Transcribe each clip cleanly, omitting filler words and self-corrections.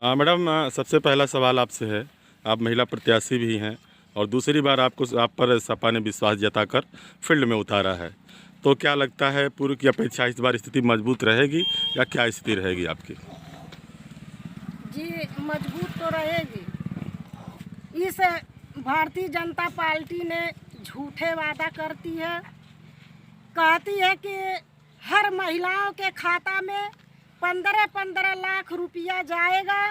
Madam, सबसे पहला सवाल आपसे है। आप महिला प्रत्याशी भी हैं और दूसरी बार आप पर सपा ने विश्वास जताकर फील्ड में उतारा है, तो क्या लगता है पूर्व की अपेक्षा इस बार स्थिति मजबूत रहेगी या क्या स्थिति रहेगी आपकी? जी, मजबूत तो रहेगी। इस भारतीय जनता पार्टी ने झूठे वादा करती है, कहती है कि हर महिलाओं के खाता में 15-15 लाख रुपया जाएगा।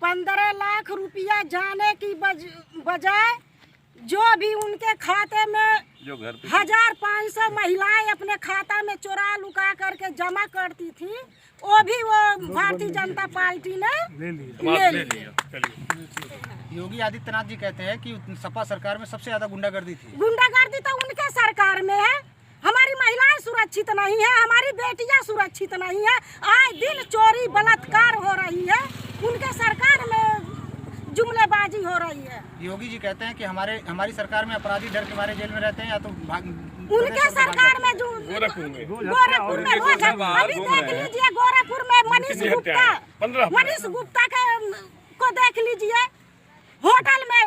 15 लाख रुपया जाने की बजाय जो भी उनके खाते में 1500 महिलाएं अपने खाता में चुरा लुका करके जमा करती थी, वो भी भारतीय जनता पार्टी ने ले लिया। योगी आदित्यनाथ जी कहते हैं कि सपा सरकार में सबसे ज्यादा गुंडागर्दी थी। गुंडागर्दी तो उनके सरकार में है। हमारी महिलाएं सुरक्षित नहीं है, हमारी बेटियां सुरक्षित नहीं है। आए दिन चोरी बलात्कार हो रही है, उनके सरकार में जुमलेबाजी हो रही है। योगी जी कहते हैं कि हमारी सरकार में अपराधी डर के मारे जेल में रहते हैं या तो उनके सरकार में जो गोरखपुर में रोज अभी देख लीजिए, गोरखपुर में मनीष गुप्ता को देख लीजिए, होटल में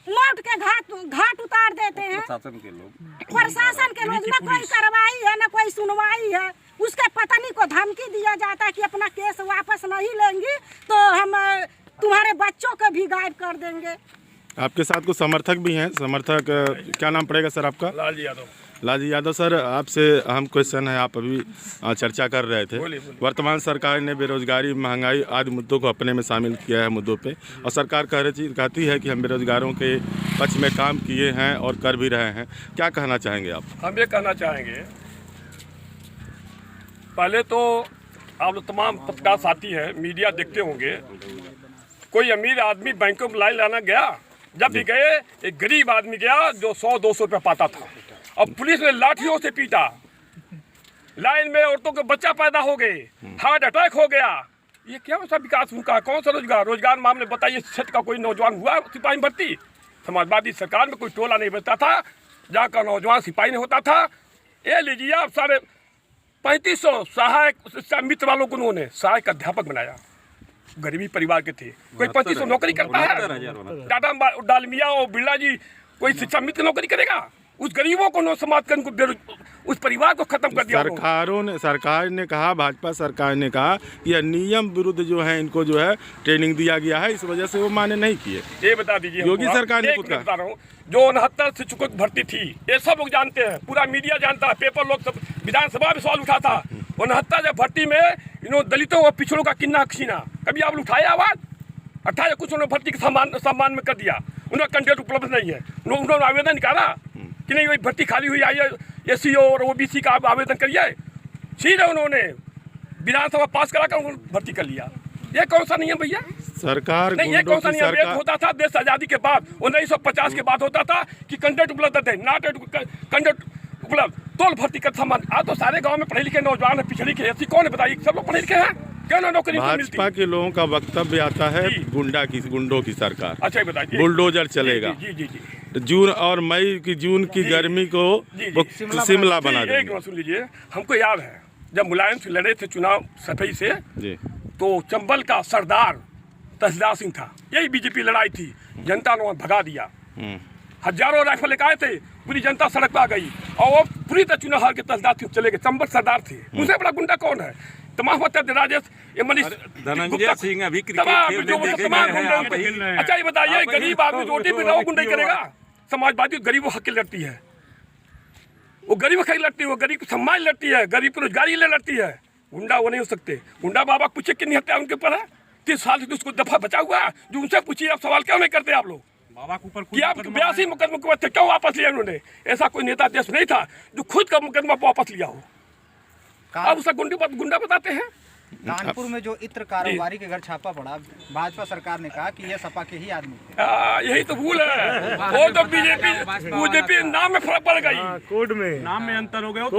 लौट के घाट उतार देते हैं। प्रशासन के लोग, न कोई कार्रवाई है न कोई सुनवाई है। उसके पत्नी को धमकी दिया जाता है कि अपना केस वापस नहीं लेंगी तो हम तुम्हारे बच्चों को भी गायब कर देंगे। आपके साथ कुछ समर्थक भी हैं। समर्थक, क्या नाम पड़ेगा सर आपका? लालजी यादव। सर, आपसे अहम क्वेश्चन है। आप अभी चर्चा कर रहे थे, वर्तमान सरकार ने बेरोजगारी, महंगाई आदि मुद्दों को अपने में शामिल किया है मुद्दों पे, और सरकार कहती है कि हम बेरोजगारों के पक्ष में काम किए हैं और कर भी रहे हैं। क्या कहना चाहेंगे आप? हम ये कहना चाहेंगे, पहले तो आप लोग तमाम पत्रकार साथी हैं, मीडिया देखते होंगे, कोई अमीर आदमी बैंकों में लाइन लाना गया, जब भी गए एक गरीब आदमी गया जो 100-200 रुपये पाता था, और पुलिस ने लाठियों से पीटा। लाइन में औरतों के बच्चा पैदा हो गए, हार्ट अटैक हो गया। ये क्या सा विकास हुआ? कौन सा रोजगार मामले बताइए। क्षेत्र का कोई नौजवान हुआ सिपाही भर्ती? समाजवादी सरकार में कोई टोला नहीं बचता था जहाँ का नौजवान सिपाही नहीं होता था। ये लीजिए आप 3500 सहायक शिक्षा मित्र वालों को उन्होंने सहायक अध्यापक बनाया, गरीबी परिवार के थे। कोई 3500 नौकरी करता है? टाटा डालमिया और बिरला जी कोई शिक्षा मित्र नौकरी करेगा? उस गरीबों को समाज कर उनको उस परिवार को खत्म कर दिया। सरकार ने कहा, भाजपा सरकार ने कहा कि यह नियम विरुद्ध जो है, इनको जो है ट्रेनिंग दिया गया है, इस वजह से वो माने नहीं किए। ये बता दीजिए, योगी सरकार ने बता रहा हूँ, जो 69 शिक्षकों की भर्ती थी, ये सब लोग जानते हैं, पूरा मीडिया जानता है, पेपर लोग सब, विधानसभा में सवाल उठा था। 69 जब भर्ती में इन्होंने दलितों और पिछड़ों का किन्ना खींचा, कभी आप उठाए आवाज? 28 कुछ उन्होंने भर्ती के सम्मान में कर दिया। उन्हें कैंडिडेट उपलब्ध नहीं है, उन्होंने आवेदन निकाला कि नहीं वही भर्ती खाली हुई आई है, SC और OBC का आवेदन करिए। सीधे उन्होंने विधानसभा पास कराकर भर्ती कर लिया। ये कौन सा नियम भैया? सरकार नहीं, ये कौन सा नियम होता था देश आजादी के बाद? 1950 के बाद होता था कि कैंडिडेट उपलब्ध थे, नॉट कैंडिडेट उपलब्ध तो भर्ती का सम्मान। आज तो सारे गाँव में पढ़े लिखे नौजवान है, पिछड़ी के SC कौन है बताइए? सब लोग पढ़े लिखे हैं, क्यों ना नौकरी मिलती? भाजपा के लोगों का वक्तव्य आता है गुंडों की सरकार। अच्छा बताइए, बुलडोजर चलेगा। जी। जून और मई की गर्मी को शिमला बना देंगे। सुन लीजिए, हमको याद है जब मुलायम से लड़े थे चुनाव सफाई से जी, तो चंबल का सरदार तहसीलदार सिंह था, यही बीजेपी लड़ाई थी, जनता ने भगा दिया। हजारों राइफल लेकर आए थे, पूरी जनता सड़क पर आ गई और वो पूरी तरह चुनाव हार के तहसीलदार चले गए। चंबल सरदार थे, उनसे बड़ा गुंडा कौन है? तमाम राजेश, धनंजय सिंह अभी अच्छा ये बताइए, गरीब आदमी रोटी भी रहो गुंडा करेगा? समाजवादी गरीब हक के लड़ती है, वो गरीब हक लड़ती है, वो गरीब सम्मान लड़ती है, गरीब को रोजगारी ले लड़ती है। गुंडा वो नहीं हो सकते। गुंडा बाबा पूछे कितनी हत्या उनके ऊपर है? 30 साल से उसको दफा बचा हुआ है, जो उनसे पूछिए आप सवाल क्यों नहीं करते आप लोग? बाबा के ऊपर 82 मुकदमे थे, क्यों वापस लिया उन्होंने? ऐसा कोई नेता देश नहीं था जो खुद का मुकदमा वापस लिया हो। अब उसे गुंडा बताते हैं। कानपुर में जो इत्र कारोबारी के घर छापा पड़ा, भाजपा सरकार ने कहा कि ये सपा के ही आदमी थे। यही तो भूल है। वो तो बीजेपी नाम में फर्क पड़ गई, कोड में नाम में अंतर हो गया। वो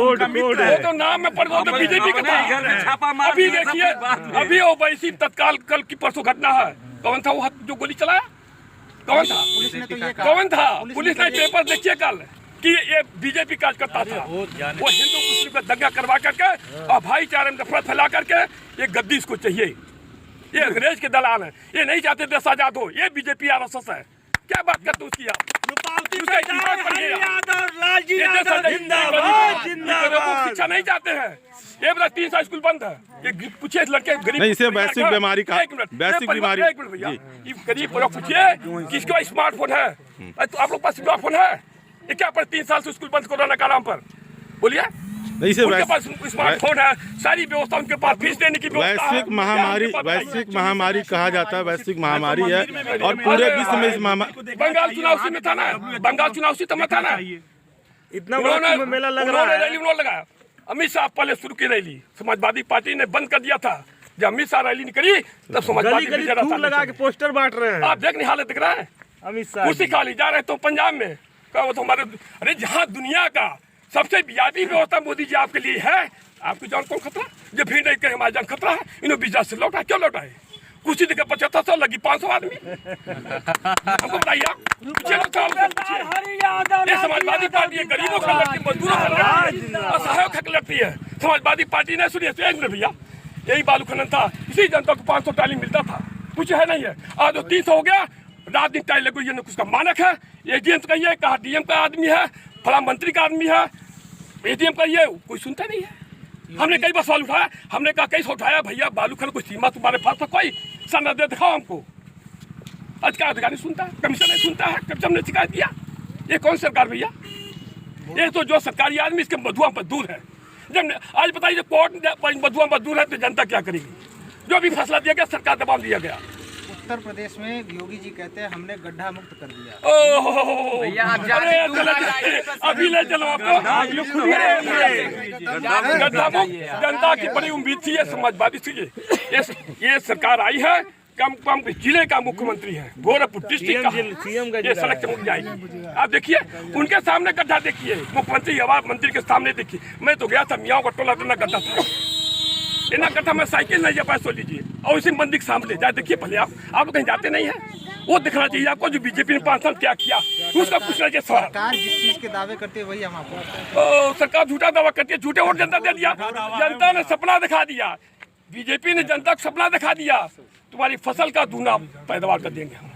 तो नाम में पड़ गया, तो बीजेपी का था। अभी देखिए, अभी ओवैसी तत्काल कल की परसों घटना है, कौन था वो जो गोली चलाया? कौन था? कौन था? पुलिस ने पेपर देखिए कल कि ये बीजेपी कार्यकर्ता था, वो हिंदू मुस्लिम का दंगा करवा करके और भाईचारे में नफरत फैला करके ये गद्दी इसको चाहिए। ये अंग्रेज के दलाल हैं, ये नहीं चाहते देश आजाद हो, ये बीजेपी RSS है। क्या बात करते उसकी आप? शिक्षा नहीं चाहते हैं, ये बता 3 साल स्कूल बंद है, ये पूछिए लड़के गरीब नहीं, इसे वैश्विक बीमारी का वैश्विक बीमारी भैया, ये गरीब लोग पूछिए किसके पास स्मार्टफोन है, तो आप लोग पास स्मार्टफोन है, ये क्या पर 3 साल से स्कूल बंद कोरोना का नाम पर, बोलिए। नहीं, इसे उनके पास स्मार्टफोन है, सारी व्यवस्था उनके पास, फीस देने की व्यवस्था है। वैश्विक महामारी कहा जाता है, वैश्विक महामारी है और पूरे विश्व में इस महामारी। बंगाल चुनाव उसी में था ना, बंगाल चुनाव उसी में था ना, इतना बड़ा मेला लग रहा है। रैली उन्होंने लगाया, अमित शाह पहले शुरू की रैली, समाजवादी पार्टी ने बंद कर दिया था। जब अमित शाह रैली निकली तब समाजवादी लगा के पोस्टर बांट रहे हैं। आप देख नहीं हालत दिख रहा है, अमित शाह कुर्सी खाली जा रहे तो पंजाब में क्या वो तो हमारे, अरे जहाँ दुनिया का सबसे वीआईपी व्यवस्था मोदी जी आपके लिए है, आपकी जान कौन खतरा? जब भीड़ नहीं करे हमारी जान खतरा है, इन्होंने बिजनेस से लौटा, क्यों लौटा है? कुर्सी देकर 7500 लगी 500 आदमी, हमको बताइए आप। ये समाजवादी पार्टी है, गरीबों का लड़ती, मजदूरों का लड़ती, असहायों का लड़ती है। समाजवादी पार्टी ने सुनिए एक मिनट भैया, यही बालू खनन था, इसी जनता को 500 टाली मिलता था, कुछ है नहीं है। आज जो 300 हो गया, रात दिन टाइल लगो, ये उसका मानक है। एडीएम का ये कहा डीएम का आदमी है, फला मंत्री का आदमी है, एडीएम का ये कोई सुनता नहीं है। हमने कई बार सवाल उठाया, हमने कहा कैसे उठाया भैया, बालू खनन कोई सीमा तुम्हारे पास तो कोई सनद दे दिखाओ हमको। आज का अधिकारी सुनता है, कमीशन नहीं सुनता है, कमीशन ने शिकायत किया। ये कौन सरकार भैया? ये तो जो सरकारी आदमी इसके मधुआ मजदूर है। जब आज बताइए कोर्ट मधुआ मजदूर है तो जनता क्या करेगी? जो भी फैसला दिया गया सरकार दबाव दिया गया। उत्तर प्रदेश में योगी जी कहते हैं हमने गड्ढा मुक्त कर दिया। अभी ले चलो आपको गड्ढा मुक्त। जनता की बड़ी उम्मीद थी, ये समाजवादी थी, ये सरकार आई है, कम जिले का मुख्यमंत्री है, गोरखपुर डिस्ट्रिक्ट का, ये सड़क चमक जाएगी। आप देखिए उनके सामने गड्ढा देखिए, मुख्यमंत्री आवास मंत्री के सामने देखिए। मैं तो गया था, मियाँ का टोला इतना गड्ढा था, इतना गड्ढा में साइकिल नहीं जा पाया, सो लीजिए। और इसी मंदिर के सामने जाए देखिए भले आप लोग कहीं जाते नहीं है, वो दिखना चाहिए आपको जो बीजेपी ने 5 साल क्या किया, उसका पूछना चाहिए सवाल। सरकार जिस चीज के दावे करती है वही हम आपको सरकार झूठा दावा करती है, झूठे वोट जनता दे दिया, जनता ने सपना दिखा दिया, बीजेपी ने जनता को सपना दिखा दिया, तुम्हारी फसल का दूना पैदावार कर देंगे हम,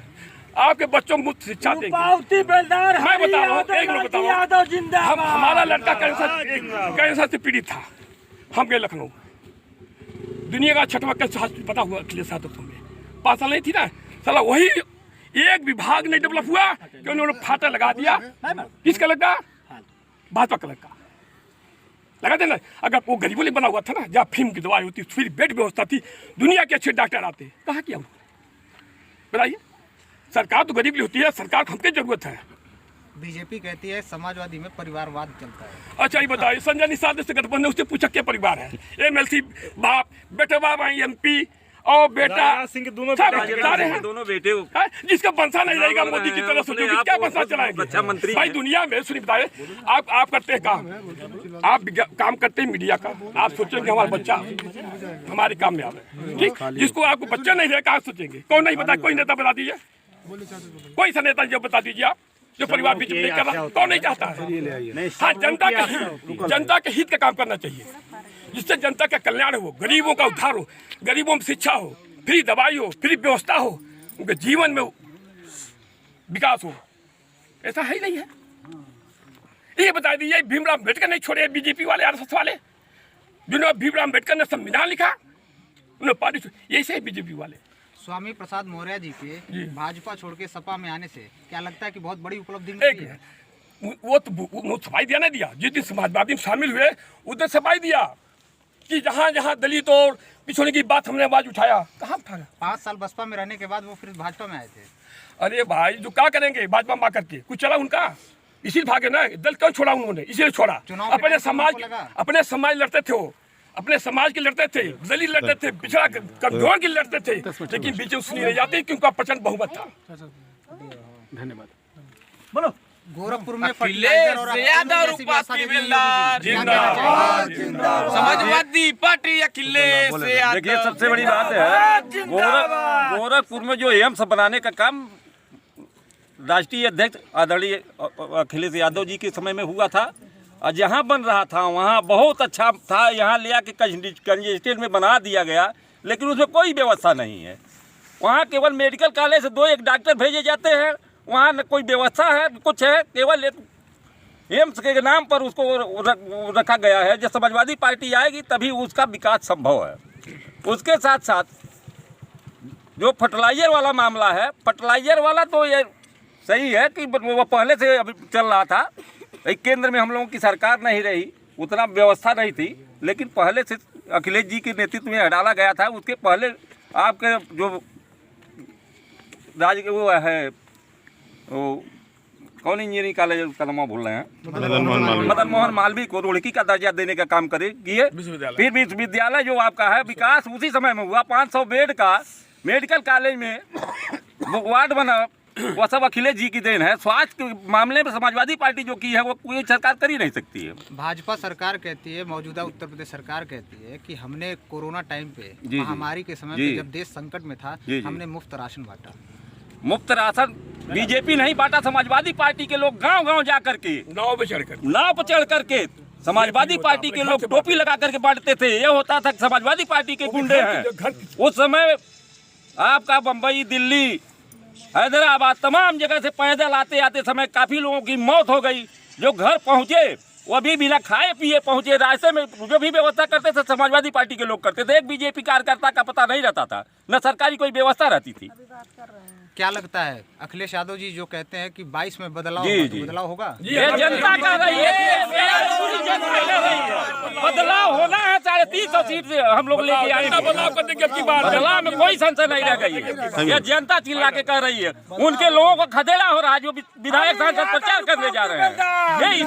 आपके बच्चों को मुफ्त शिक्षा देंगे। मैं बता रहा हूँ, एक मिनट बताओ, हमारा लड़का कैंसर से पीड़ित था, हम गए लखनऊ, दुनिया का 6वां कैंसर पता हुआ अखिलेश यादव तुम्हें 5 साल नहीं थी ना, साला वही एक विभाग नहीं डेवलप हुआ कि उन्होंने फाटा लगा दिया। किसका लगा? भाजपा का लगा देना। अगर वो गरीबों ने बना हुआ था ना, जहाँ फिल्म की दवाई होती, फिर बेड व्यवस्था थी, दुनिया के अच्छे डॉक्टर आते, कहाँ किया बताइए? सरकार तो गरीब की होती है, सरकार को हमको जरूरत है। बीजेपी कहती है समाजवादी में परिवारवाद चलता है। अच्छा ये बताइए, संजय निषाद से गठबंधन, उससे पूछा क्या परिवार है? एमएलसी बाप, बेटे बाप हैं, एमपी और बेटा सिंह के दोनों बेटे हैं, जिसका बंसा नहीं रहेगा मोदी की तरह सोचोगे क्या बंसा चलाएंगे? अच्छा मंत्री भाई दुनिया में सुनिए बताए, आप करते हैं काम, आप काम करते हैं मीडिया का, आप सोचेंगे हमारा बच्चा हमारे काम में आवे, ठीक? जिसको आपको बच्चा नहीं रहेगा आप सोचेंगे कौन नहीं बता? कोई नेता बता दीजिए, कोई सा नेता जो बता दीजिए आप, जो परिवार बीच नहीं कर रहा, कौन नहीं चाहता है? हाँ, जनता के हित का काम करना चाहिए, जिससे जनता का कल्याण हो, गरीबों का उद्धार हो, गरीबों में शिक्षा हो, फ्री दवाई हो, फ्री व्यवस्था हो, उनके जीवन में विकास हो। ऐसा है ही नहीं है। ये बता दीजिए भीमराव अम्बेडकर नहीं छोड़े बीजेपी वाले, आरएसएस वाले, जिन्होंने भीमराव अम्बेडकर ने संविधान लिखा, उन्होंने पार्टी, यही से बीजेपी वाले। स्वामी प्रसाद मौर्य जी के भाजपा छोड़ के सपा में आने से क्या लगता है कि बहुत बड़ी उपलब्धि मिली है? वो तो सफाई दिया ना दिया, जिस दिन समाजवादी में शामिल हुए उस दिन सफाई दिया कि जहाँ जहाँ दलित और पिछड़े की बात हमने आवाज उठाया, कहाँ उठाया? 5 साल बसपा में रहने के बाद वो फिर भाजपा में आए थे। अरे भाई जो क्या करेंगे भाजपा में करके, कुछ चला उनका, इसीलिए भागे ना, दल क्यों छोड़ा उन्होंने? इसीलिए छोड़ा, अपने समाज लड़ते थे, वो अपने समाज के लड़ते थे, दलित लड़ते थे, पिछड़ा कमजोर के लड़ते थे, लेकिन बीच में सुनी नहीं जाती क्योंकि प्रचंड बहुमत था। धन्यवाद। बोलो। गोरखपुर में फर्टिलाइजर और समाजवादी पार्टी अखिलेश यादव। देखिए सबसे बड़ी बात है, गोरखपुर में जो एम्स बनाने का काम राष्ट्रीय अध्यक्ष आदरणीय अखिलेश यादव जी के समय में हुआ था, और जहाँ बन रहा था वहाँ बहुत अच्छा था, यहाँ ले आके कंजेस्टेड में बना दिया गया, लेकिन उसमें कोई व्यवस्था नहीं है। वहाँ केवल मेडिकल कॉलेज से 2-1 डॉक्टर भेजे जाते हैं, वहाँ न कोई व्यवस्था है कुछ है, केवल एक एम्स के नाम पर उसको रखा गया है। जब समाजवादी पार्टी आएगी तभी उसका विकास संभव है। उसके साथ साथ जो फर्टिलाइजर वाला मामला है, फर्टिलाइजर वाला तो ये सही है कि वो पहले से अभी चल रहा था। केंद्र में हम लोगों की सरकार नहीं रही, उतना व्यवस्था नहीं थी, लेकिन पहले से अखिलेश जी के नेतृत्व में डाला गया था। उसके पहले आपके जो वो है वो कौन इंजीनियरिंग कॉलेज का नाम भूल रहे हैं, मदन मोहन मालवीय को रुड़की का दर्जा देने का काम किए। फिर विश्वविद्यालय जो आपका है विकास उसी समय में हुआ। 500 बेड का मेडिकल कॉलेज में वार्ड बना, वह सब अखिलेश जी की देन है। स्वास्थ्य के मामले में समाजवादी पार्टी जो की है वो कोई सरकार कर ही नहीं सकती है। भाजपा सरकार कहती है, मौजूदा उत्तर प्रदेश सरकार कहती है कि हमने कोरोना टाइम पे महामारी के समय पे जब देश संकट में था हमने मुफ्त राशन बांटा। मुफ्त राशन बीजेपी नहीं बांटा, समाजवादी पार्टी के लोग गांव-गांव जा करके नाव पर चढ़ करके समाजवादी पार्टी के लोग टोपी लगा करके बांटते थे। ये होता था समाजवादी पार्टी के गुंडे हैं। उस समय आपका बम्बई, दिल्ली, हैदराबाद तमाम जगह से पैदल आते आते समय काफ़ी लोगों की मौत हो गई। जो घर पहुँचे वो भी बिना खाए पिए पहुँचे। रास्ते में जो भी व्यवस्था करते थे समाजवादी पार्टी के लोग करते थे। एक बीजेपी कार्यकर्ता का पता नहीं रहता था, न सरकारी कोई व्यवस्था रहती थी। क्या लगता है अखिलेश यादव जी जो कहते हैं कि 22 में बदलाव होगा? ये जनता कर रही है, पूरी जनता कर रही है। बदलाव होना है। 350 सीट से हम लोग लेके आएंगे। बदलाव में कोई संशय नहीं रह गई है। ये जनता चिल्ला के कह रही है। उनके लोगों को खदेड़ा हो रहा है जो विधायक सांसद प्रचार करने जा रहे हैं। यही